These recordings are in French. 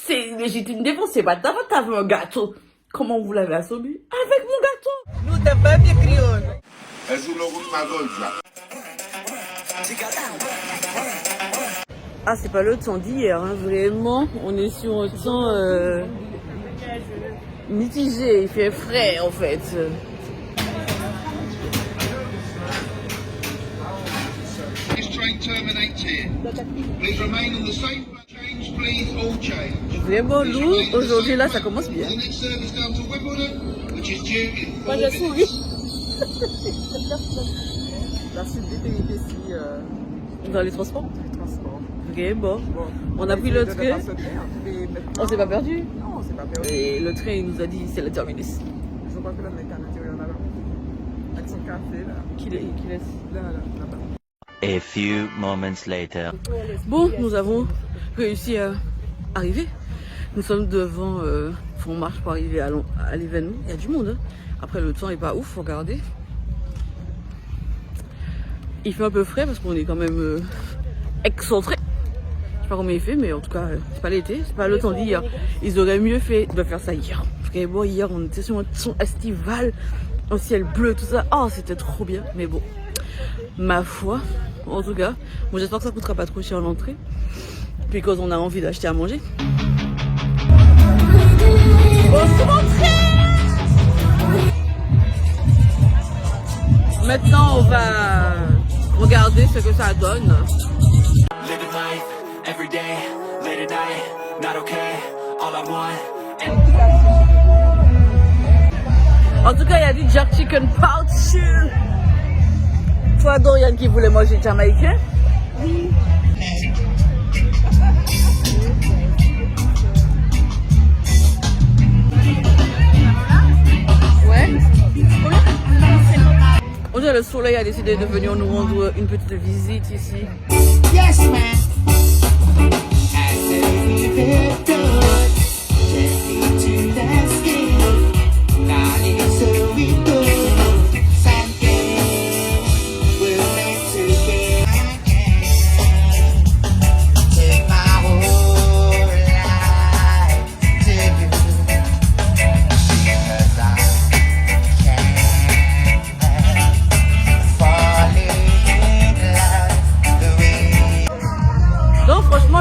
C'est légitime défense, c'est pas ta faute, t'avais un gâteau. Comment vous l'avez assommé? Avec mon gâteau. Nous t'es pas bien créole. Ah, c'est pas le temps d'hier, hein, vraiment. On est sur un temps mitigé, il fait frais en fait. Vraiment, nous, aujourd'hui, là, ça commence bien. Moi, j'ai souri. La suite des péripéties Dans les transports. Vraiment. Bon, On a pris le train. On s'est pas perdu. Non, on s'est pas perdu. Et le train, il nous a dit c'est le terminus. Je crois que le mec à l'intérieur là-bas. Avec son café là. Qui laisse. Là-bas. A few moments later. Bon, nous avons réussi à arriver. Nous sommes devant Font Marche pour arriver à l'événement. Il y a du monde. Hein. Après, le temps est pas ouf, regardez. Il fait un peu frais parce qu'on est quand même excentré. Je sais pas combien il fait, mais en tout cas, c'est pas l'été, c'est pas le temps d'hier. Ils auraient mieux fait de faire ça hier. Parce que bon, hier, on était sur un son estival, un ciel bleu, tout ça. Oh, c'était trop bien. Mais bon, ma foi, en tout cas, bon, j'espère que ça coûtera pas trop cher l'entrée. Puis quand on a envie d'acheter à manger. Maintenant, on va regarder ce que ça donne. En tout cas, il y a du jerk chicken pouch. Toi, Dorian, qui voulait manger jamaïcain? Oui. Ouais. On dirait le soleil a décidé de venir nous rendre une petite visite ici. Yes, man.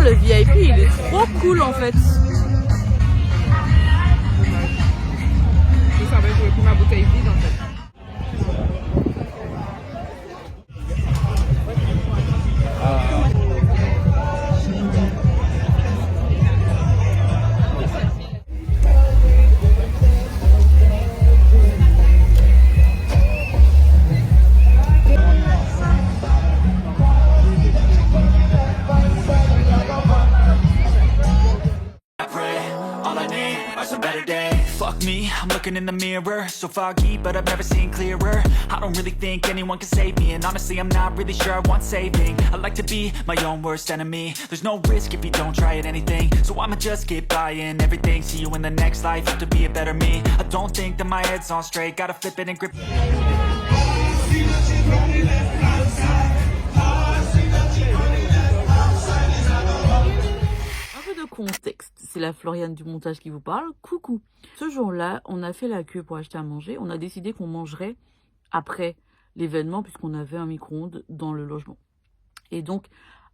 Le VIP, il est trop cool en fait. Je savais que j'aurais pris ma bouteille vide en fait. Fuck me, I'm looking in the mirror, so foggy, but I've never seen clearer. I don't really think anyone can save me, and honestly I'm not really sure I want saving. I like to be my own worst enemy. There's no risk if you don't try at anything, so I'ma just get buying everything. See you in the next life, have to be a better me. I don't think that my head's on straight, gotta flip it and grip. Contexte, c'est la Floriane du montage qui vous parle. Coucou. Ce jour-là, on a fait la queue pour acheter à manger. On a décidé qu'on mangerait après l'événement puisqu'on avait un micro-ondes dans le logement. Et donc,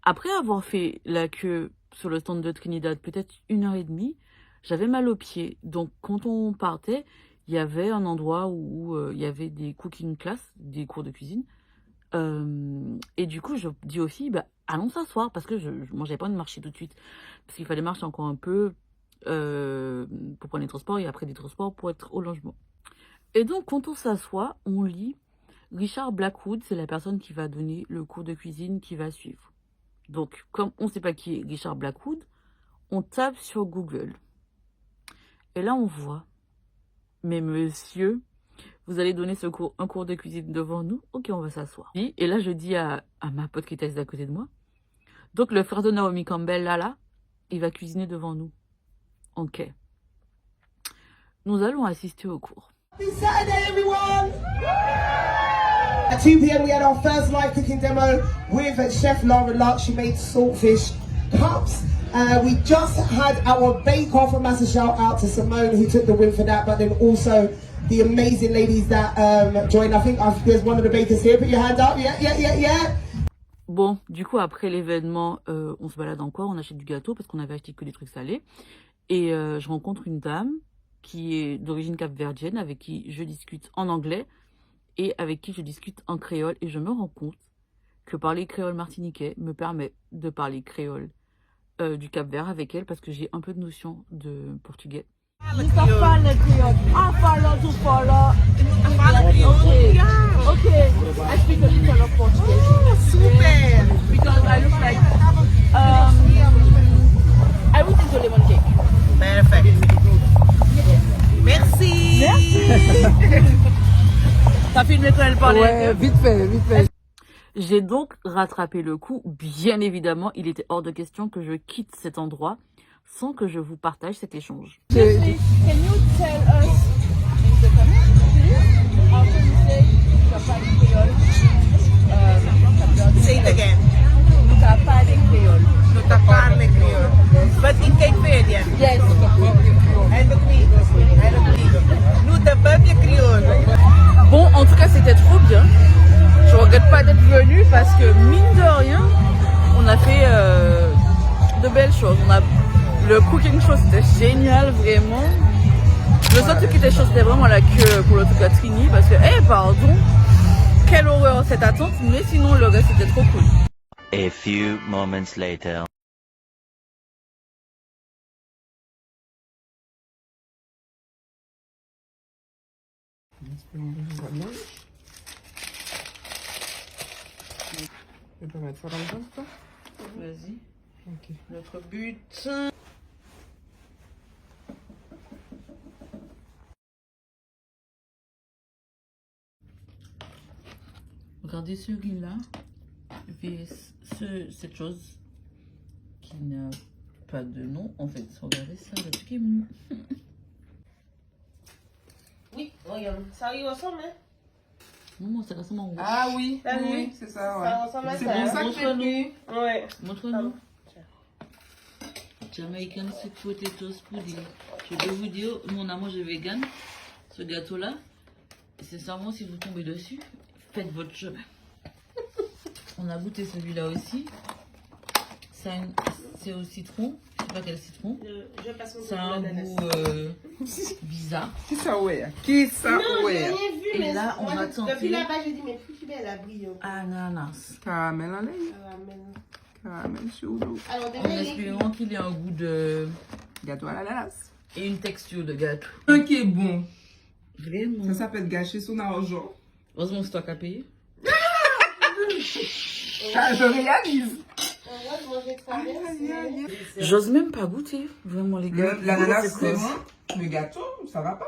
après avoir fait la queue sur le stand de Trinidad, peut-être 1h30, j'avais mal aux pieds. Donc, quand on partait, il y avait un endroit où il y avait des cooking classes, des cours de cuisine. Et du coup, je dis aux filles, allons s'asseoir parce que moi, j'avais pas envie de marcher tout de suite. Parce qu'il fallait marcher encore un peu pour prendre les transports et après des transports pour être au logement. Et donc, quand on s'assoit, on lit Richard Blackwood, c'est la personne qui va donner le cours de cuisine qui va suivre. Donc, comme on ne sait pas qui est Richard Blackwood, on tape sur Google. Et là, on voit, mais monsieur, vous allez donner un cours de cuisine devant nous? Ok, on va s'asseoir. Et là, je dis à ma pote qui était assise à côté de moi, donc le frère de Naomi Campbell, là, il va cuisiner devant nous. Ok. Nous allons assister au cours. Happy Saturday, everyone! At 2 p.m. we had our first live cooking demo with Chef Laura Lark. She made saltfish cups. We just had our bake-off, a massive shout out to Simone who took the win for that, but then also the amazing ladies that joined. I think there's one of the bakers here. Put your hand up. Yeah. Bon, du coup, après l'événement, on se balade encore, on achète du gâteau parce qu'on avait acheté que des trucs salés. Et je rencontre une dame qui est d'origine capverdienne avec qui je discute en anglais et avec qui je discute en créole. Et je me rends compte que parler créole martiniquais me permet de parler créole du Cap-Vert avec elle parce que j'ai un peu de notion de portugais. Ok. I speak a little of Portuguese. Oh, super! Because I look like I would into lemon cake. Perfect. Merci! T'as filmé quand elle parlait? Ouais, vite fait. J'ai donc rattrapé le coup. Bien évidemment, il était hors de question que je quitte cet endroit sans que je vous partage cet échange. Can you tell us in the comments, please, how can you say Capari Creole? Say it again. Capari Creole. Nota carne creole. But in Cape Verdean. Yes. En de Quigo. Nota papia creole. Bon, en tout cas, c'était trop bien. Je regrette pas d'être venue parce que, mine de rien, on a fait de belles choses. Le cooking show, c'était génial, vraiment. Le seul truc qui était chaud, c'était vraiment la queue pour le truc à Trini parce que, pardon, quelle horreur cette attente, mais sinon, le reste, c'était trop cool. A few moments later. Je peux mettre ça dans le ventre, toi? Vas-y. Ok. Notre but. Regardez celui-là, cette chose qui n'a pas de nom. En fait, regardez ça, le truc est mou. Oui, regarde, ça y ressemble, hein? Non, ça ressemble en rouge. Ah oui, T'as vu? oui, c'est ça, ouais. Ça ressemble à C'est ça. pour hein? ça que j'ai pris. Ouais. Montre-nous. Jamaican sweet potatoes pudding. Je peux vous dire, mon amour, je vegan. Ce gâteau-là, sincèrement, si vous tombez dessus, faites votre chemin. On a goûté celui-là aussi. C'est au citron. Je sais pas quel citron. Je passe mon Ça a un goût bizarre. Qui ça, ouais? Qui ça, Non, j'ai ouais? rien vu, Et mais là, on moi, va tenter. depuis là-bas, j'ai dit, mais plus tu belle, la brille. Ananas. Caramel en lait. Caramel. Caramel sur l'eau. Alors, En déjà, il est espérant qu'il ait un goût de... Gâteau à l'ananas. et une texture de gâteau. Un qui est bon. Vraiment. Ça s'appelle gâcher son argent. Heureusement que c'est toi qui as payé. Ah, je réalise. on va manger ça, merci. J'ose même pas goûter, vraiment les gars. L'ananas, C'est c'est quoi? bon. Le gâteau, ça va pas.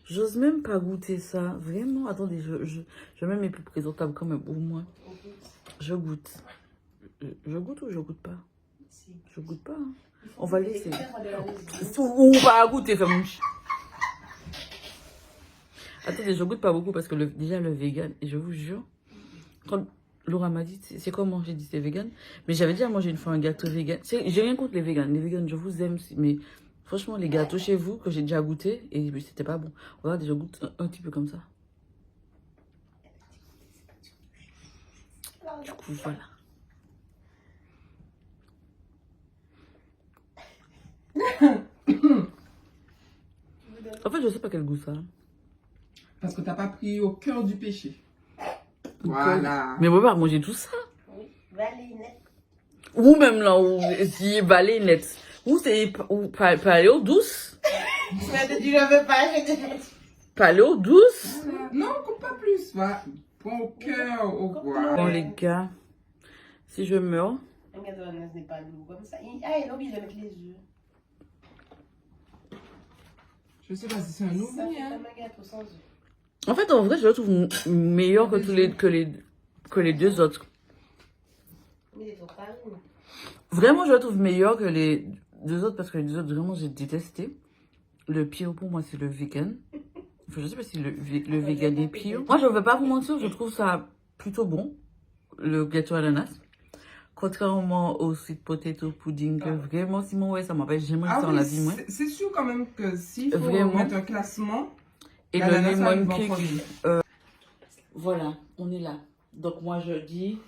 J'ose même pas goûter ça, vraiment. Attendez, je mets mes plus présentables quand même, au moins. Je goûte. Je goûte ou je goûte pas? Je goûte pas. Hein. On va laisser. On va goûter comme Attendez, je goûte pas beaucoup parce que déjà le vegan, et je vous jure, quand Laura m'a dit, c'est comment j'ai dit c'est vegan, mais j'avais déjà mangé une fois un gâteau vegan. J'ai rien contre les vegans. Les vegans, je vous aime, mais franchement, les gâteaux chez vous, que j'ai déjà goûté, et c'était pas bon. Regardez, je goûte un petit peu comme ça. Du coup, voilà. En fait, je sais pas quel goût ça a. Parce que t'as pas pris au cœur du péché. Voilà. Mais on peut pas manger tout ça. Oui, Valinette. Ou même là, où si balai net. Ou c'est paléo douce. Tu m'as dit, je veux pas, je te Paléo douce. Non, coupe pas plus. Va. Prends au cœur, au revoir. Bon les gars, si je meurs, Un gâteau d'ananas n'est pas lourd comme ça. Ah, il a oublié de mettre les œufs. Je sais pas si c'est un nouveau. Ça fait comme un gâteau sans œufs. en fait en vrai je le trouve meilleur que les deux autres. Mais il est trop farine. Vraiment je le trouve meilleur que les deux autres parce que les deux autres vraiment j'ai détesté. Le pire pour moi c'est le vegan. Enfin, je sais pas si le vegan est pire. Moi je vais pas vous mentir, je trouve ça plutôt bon, le gâteau à l'ananas. Contrairement au sweet potato pudding, que vraiment, Simon, ouais, ça m'empêche jamais ça dans oui, la vie, moi. c'est sûr quand même que s'il faut Vraiment. mettre un classement, Et le l'ananas lemon arrive en cake. premier. Voilà, on est là. Donc moi je dis,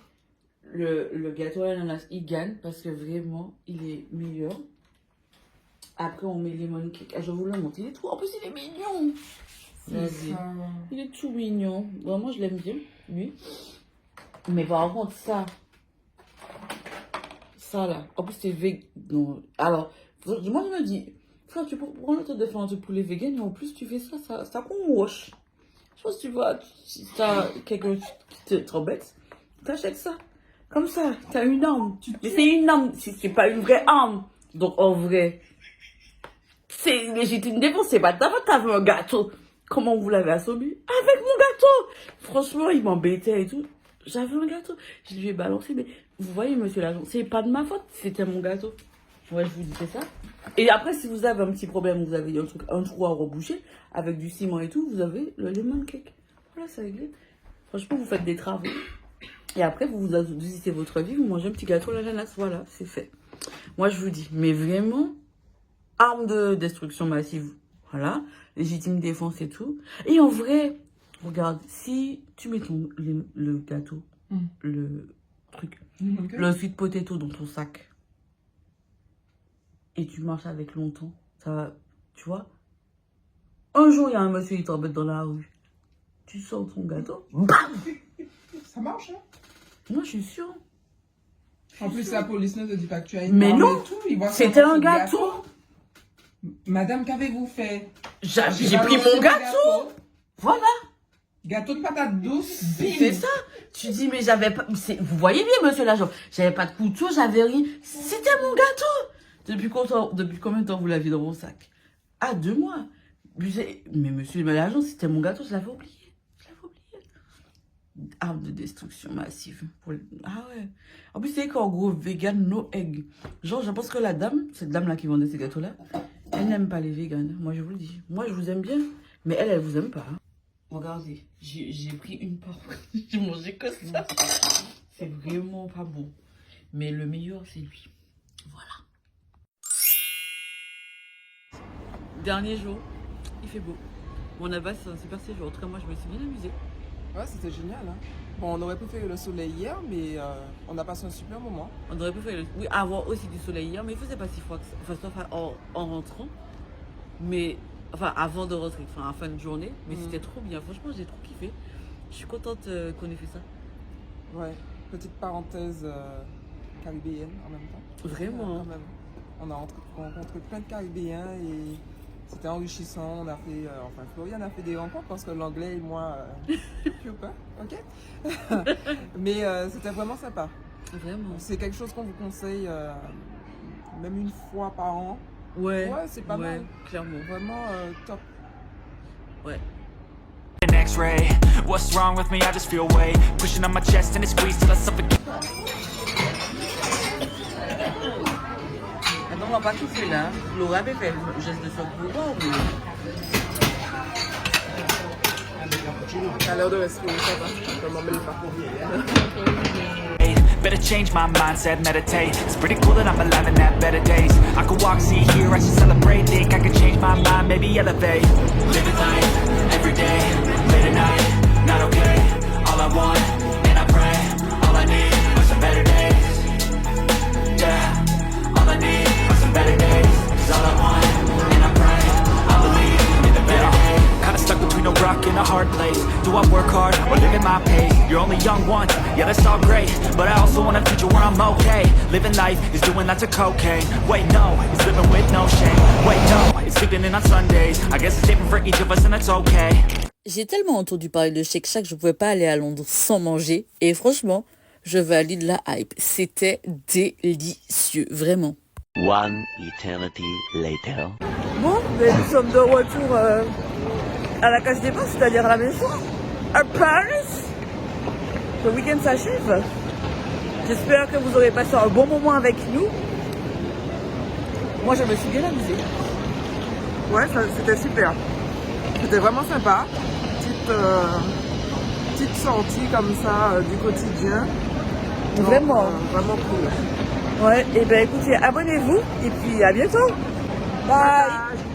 le gâteau à l'ananas, il gagne parce que vraiment, il est meilleur. Après, on met lemon cake. Ah, je vous le montre. Il est tout... En plus, il est mignon. C'est ça. Il est tout mignon. Vraiment, je l'aime bien, lui. Mais par contre, ça là. En plus, c'est vegan. Non. Alors, moi, je me dis, frère, tu peux prendre le de faire un truc pour les vegans et en plus, tu fais ça qu'on wash. Je pense que tu vois, si t'as quelqu'un qui t'embête, t'achètes ça. Comme ça, t'as une arme. Mais c'est une arme, c'est pas une vraie arme. Donc, en vrai, c'est légitime défense, c'est pas ta faute, t'avais un gâteau. Comment vous l'avez assommé? Avec mon gâteau! Franchement, il m'embêtait et tout. J'avais un gâteau. Je lui ai balancé, mais vous voyez, monsieur l'agent, c'est pas de ma faute, c'était mon gâteau. Ouais, je vous disais ça. Et après, si vous avez un petit problème, vous avez un trou à reboucher, avec du ciment et tout, vous avez le lemon cake. Voilà, c'est réglé. Franchement, vous faites des travaux. Et après, vous adoucissez votre vie, vous mangez un petit gâteau à l'ananas. Voilà, c'est fait. Moi, je vous dis, mais vraiment, arme de destruction massive. Voilà, légitime défense et tout. Et en vrai, regarde, si tu mets le gâteau, le truc, le sweet potato dans ton sac, et tu marches avec longtemps, ça va, tu vois. Un jour, il y a un monsieur qui t'embête dans la rue. Tu sors ton gâteau, bam! Ça marche, hein? Moi, je suis sûre. En plus, la police ne te dit pas que tu as une Mais arme non, et tout, ils voient c'était ça un sur le gâteau. Madame, qu'avez-vous fait? J'ai pris balancé mon le gâteau. Voilà. Gâteau de patate douce, C'est ça. Tu dis, mais j'avais pas... Vous voyez bien, monsieur l'agent. J'avais pas de couteau, j'avais rien. C'était mon gâteau. Depuis combien de temps vous l'aviez dans mon sac? Ah, 2 mois. Mais monsieur l'agent, c'était mon gâteau, je l'avais oublié. Arme de destruction massive. Ah ouais. En plus, c'est qu'en gros, vegan, no egg. Genre, je pense que la dame, cette dame-là qui vendait ces gâteaux-là, elle n'aime pas les véganes. Moi, je vous le dis. Moi, je vous aime bien. Mais elle vous aime pas. Hein. Regardez, j'ai pris une part. J'ai mangé que ça. C'est vraiment pas bon. Mais le meilleur, c'est lui. Voilà. Dernier jour, il fait beau. Bon, on a passé un super séjour. En tout cas, moi, je me suis bien amusée. Ouais, c'était génial. Hein. Bon, on aurait préféré le soleil hier, mais on a passé un super moment. On aurait préféré avoir aussi du soleil hier, mais il faisait pas si froid que ça. Enfin, sauf en rentrant. Mais, enfin, avant de rentrer, enfin, en fin de journée. Mais c'était trop bien. Franchement, j'ai trop kiffé. Je suis contente qu'on ait fait ça. Ouais, petite parenthèse caribéenne en même temps. Vraiment. Quand même. On a rencontré plein de Caribéens et c'était enrichissant. On a fait, enfin, Florian a fait des rencontres parce que l'anglais et moi, pas, ok. Mais c'était vraiment sympa. Vraiment. C'est quelque chose qu'on vous conseille même une fois par an. Ouais, c'est pas mal. Clairement. Vraiment top. Ouais. An X-ray. What's wrong with me? I just feel weight pushing on my chest and it squeezes till I suffocate. Attends, on va pas tout faire là. Laura avait fait le geste de son pouvoir, mais... À l'heure de respirer, ça va. Je m'en mêle pas. Better change my mindset, meditate. It's pretty cool that I'm alive and have better days. I could walk, see, hear, I should celebrate. Think I could change my mind, maybe elevate. Living life, every day, late at night, not okay. All I want, and I pray, all I need are some better days. Yeah, all I need are some better days. 'Cause all I want, and I pray, I believe in the better days. Kinda stuck between a rock and a hard place. Do I work hard or live at my pace? You're only young once, yeah that's all great, but I also want a future where I'm okay. Living life is doing lots of cocaine. Wait no, it's living with no shame. Wait no, it's sleeping in on Sundays. I guess it's different for each of us and that's okay. J'ai tellement entendu parler de Shake Shack, je pouvais pas aller à Londres sans manger. Et franchement, je valide la hype. C'était délicieux, vraiment. One eternity later. Bon, ben, nous sommes de retour à la cage des bains, c'est-à-dire à la maison, à Paris. Le week-end s'achève. J'espère que vous aurez passé un bon moment avec nous. Moi, je me suis bien amusée. Ouais, c'était super. C'était vraiment sympa. Petite sortie comme ça du quotidien. Vraiment. Vraiment cool. Ouais, et ben écoutez, abonnez-vous et puis à bientôt. Bye.